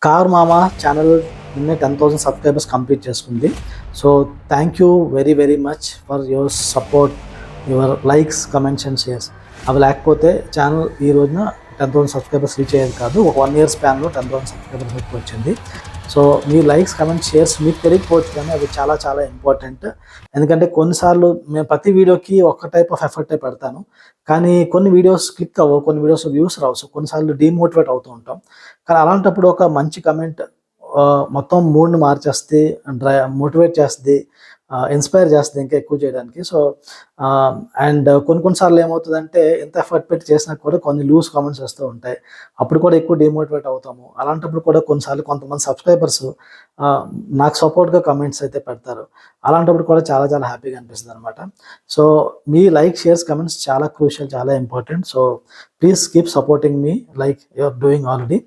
Car మామ channel నిన్నే 10,000 subscribers complete చేసుకుంది. So thank you very very much for your support, your likes, comments and shares. అవి లేకపోతే channel ఈ రోజున 10,000 సబ్స్క్రైబర్స్ రీచ్ అయ్యేది కాదు. ఒక 1 year స్పాన్లో 10,000 సబ్స్క్రైబర్స్ వరకు వచ్చింది. సో మీ లైక్స్, కమెంట్స్, షేర్స్ మీకు తెలియకపోవచ్చు కానీ అవి చాలా చాలా ఇంపార్టెంట్. ఎందుకంటే కొన్నిసార్లు మేము ప్రతి వీడియోకి ఒక టైప్ ఆఫ్ ఎఫర్టే పెడతాను, కానీ కొన్ని వీడియోస్ క్లిక్ అవ్వవు, కొన్ని వీడియోస్ వ్యూస్ రావు. సో కొన్నిసార్లు డీమోటివేట్ అవుతూ ఉంటాం. కానీ అలాంటప్పుడు ఒక మంచి కమెంట్ మొత్తం మూడ్ని మార్చేస్తే, మోటివేట్ చేస్తుంది, ఇన్స్పైర్ చేస్తుంది ఇంకా ఎక్కువ చేయడానికి. సో అండ్ కొన్నిసార్లు ఏమవుతుందంటే ఎంత ఎఫర్ట్ పెట్టి చేసినా కూడా కొన్ని లూజ్ కామెంట్స్ వస్తూ ఉంటాయి. అప్పుడు కూడా ఎక్కువ డిమోటివేట్ అవుతాము. అలాంటప్పుడు కూడా కొన్నిసార్లు కొంతమంది సబ్స్క్రైబర్స్ నాకు సపోర్ట్గా కమెంట్స్ అయితే పెడతారు. అలాంటప్పుడు కూడా చాలా చాలా హ్యాపీగా అనిపిస్తుంది అనమాట. సో మీ లైక్, షేర్స్, కమెంట్స్ చాలా క్రూషియల్, చాలా important. So please keep supporting me like you're doing already.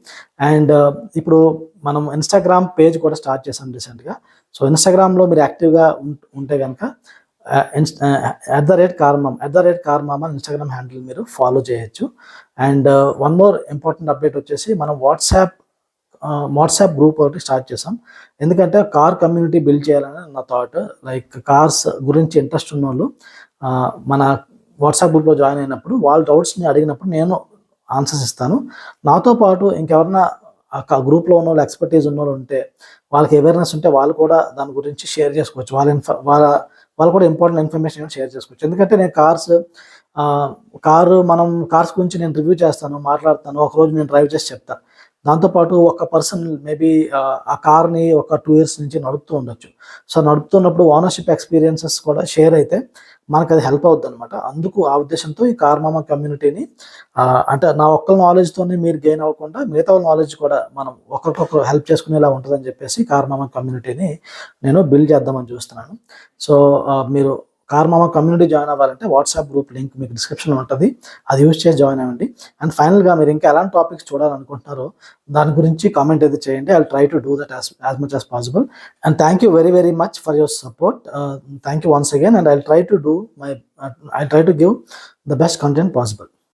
And ఇప్పుడు మనం ఇన్స్టాగ్రామ్ పేజ్ కూడా స్టార్ట్ చేసాం రీసెంట్గా. సో ఇన్స్టాగ్రామ్లో మీరు యాక్టివ్గా ఉంటే కనుక @carmama ఇన్స్టాగ్రామ్ హ్యాండిల్ మీరు ఫాలో చేయొచ్చు. And one more important update వచ్చేసి మనం వాట్సాప్ గ్రూప్ ఒకటి స్టార్ట్ చేసాం. ఎందుకంటే కార్ కమ్యూనిటీ బిల్డ్ చేయాలని నా థాట్. లైక్ కార్స్ గురించి ఇంట్రెస్ట్ ఉన్న వాళ్ళు మన వాట్సాప్ గ్రూప్లో జాయిన్ అయినప్పుడు వాళ్ళ డౌట్స్ని అడిగినప్పుడు నేను ఆన్సర్స్ ఇస్తాను. నాతో పాటు ఇంకెవరన్నా ఆ గ్రూప్లో ఉన్న వాళ్ళు, ఎక్స్పర్టీస్ ఉన్న వాళ్ళు ఉంటే, వాళ్ళకి అవేర్నెస్ ఉంటే వాళ్ళు కూడా దాని గురించి షేర్ చేసుకోవచ్చు. వాళ్ళు కూడా ఇంపార్టెంట్ ఇన్ఫర్మేషన్ షేర్ చేసుకోవచ్చు. ఎందుకంటే నేను కార్స్ గురించి నేను రివ్యూ చేస్తాను, మాట్లాడతాను, ఒకరోజు నేను డ్రైవ్ చేసి చెప్తాను. దాంతోపాటు ఒక పర్సన్ మేబీ ఆ కార్ని ఒక 2 years నుంచి నడుపుతూ ఉండొచ్చు. సో నడుపుతున్నప్పుడు ఓనర్షిప్ ఎక్స్పీరియన్సెస్ కూడా షేర్ అయితే మనకు అది హెల్ప్ అవుతుంది అనమాట. అందుకు ఆ ఉద్దేశంతో ఈ కార్ మామ కమ్యూనిటీని అంటే నా ఒక్కరి నాలెడ్జ్తోనే మీరు గెయిన్ అవ్వకుండా మిగతా వాళ్ళ నాలెడ్జ్ కూడా మనం ఒకరికొకరు హెల్ప్ చేసుకునేలా ఉంటుందని చెప్పేసి కార్ మామ కమ్యూనిటీని నేను బిల్డ్ చేద్దామని చూస్తున్నాను. సో మీరు కార్ మామ కమ్యూనిటీ జాయిన్ అవ్వాలంటే వాట్సాప్ గ్రూప్ లింక్ మీకు డిస్క్రిప్షన్లో ఉంటుంది, అది యూజ్ చేసి జాయిన్ అవ్వండి. అండ్ ఫైనల్గా మీరు ఇంకా ఎలాంటి టాపిక్స్ చూడాలనుకుంటున్నారో దాని గురించి కామెంట్ అయితే చేయండి. I try to do that as much as possible. And thank you very very much for your support. Thank you once again, and I'll try to give the best content possible.